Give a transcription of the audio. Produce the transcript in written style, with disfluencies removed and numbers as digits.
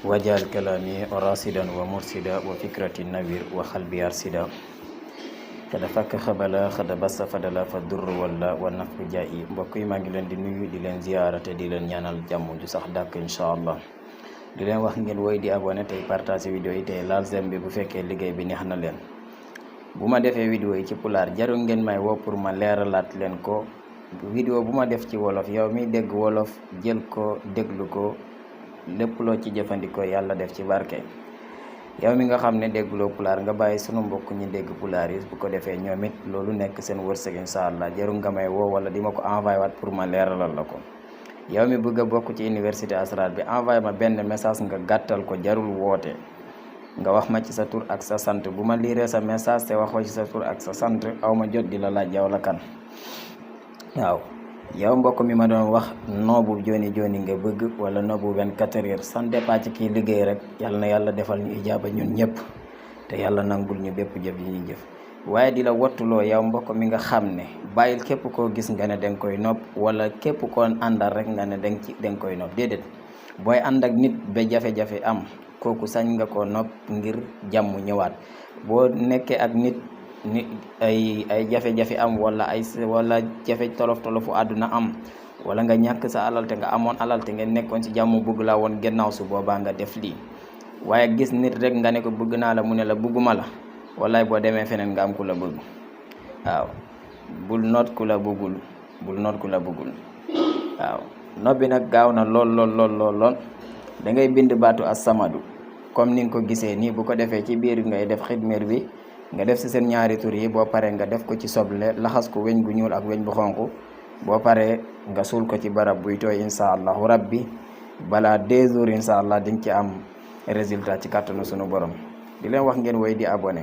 wajal kalami rasidan wa mursida wa fikrati nawir wa xalbi arsida kada fakk xabala xada bassa fadala fa dur wala wa nafu jaayi mbokk yi maa ngi leen di nuyu di leen ziyaara te di leen ñaanal jàmm ju sax dàkk incha allah di leen wax ngeen woy di abonné tey partage vidéo yi tey laal j'aime bi bu fekkee liggéey bi neex na leen. bu ma defee vidéo yi ci pulaar jarul ngeen may woo pour ma leeralaat leen ko. vidéo bu ma def ci wolof yow mi dégg wolof jël ko déglu ko lépp loo ci jëfandikoo yàlla def ci barke. yow mi nga xam ne dégguloo pulaar nga bàyyi sunu mbokk ñi dégg pulaar yi bu ko defee ñoom it loolu nekk seen wërsëg incha allah jarul nga may woo wala di ma ko envoyé waat pour ma leeralal la ko. yow mi bëgg a bokk ci université Asrar bi envoyé ma benn message nga gàttal ko jarul woote. nga wax ma ci sa tur ak sa sant bu ma liiree sa message te waxoo ci sa tur ak sa sant aw ma jot di la laaj yow la kan. waaw yow mbokk mi ma doon wax noobu joni joni nga bëgg wala noobu 24 heures sans départ ci kii liggéey rek yàlla na yàlla defal ñu ijaaba ñun ñëpp te yàlla nangul ñu bépp jëf yi ñuy jëf. waaye di la wattuloo yow mbokk mi nga xam ne bàyyil képp koo gis nga ne danga koy nopp wala képp koo àndal rek nga ne danga koy nopp déedéet booy ànd ak nit ba jafe-jafe am kooku sañ nga ko nopp ngir jàmm ñëwaat. boo nekkee ak nit ay jafe-jafe am wala jafe tolofu àdduna am wala nga ñàkk sa alal te nga amoon alal te nga nekkoon ci jàmm bëgg laa woon gannaaw su boobaa nga def lii. waaye gis nit rek nga ne ko bëgg naa la mu ne la bëgguma la wallaay boo demee feneen nga am ku la bëgg. waaw bul noot ku la bëggul waaw noot bi nag gaaw na lool da ngay bind baatu as-samadu comme ni nga ko gisee nii bu ko defee ci biir ngay def xidmeer bi nga def si seen ñaari tur yi boo paree nga def ko ci soble laxas ko weñ gu ñuul ak weñ bu xonq boo paree nga suul ko ci barab buy tooy incha allahu rabbi balaa 2 jours incha allah di nga ci am résultat ci kàttanu sunu borom di leen wax ngeen woy di abonné.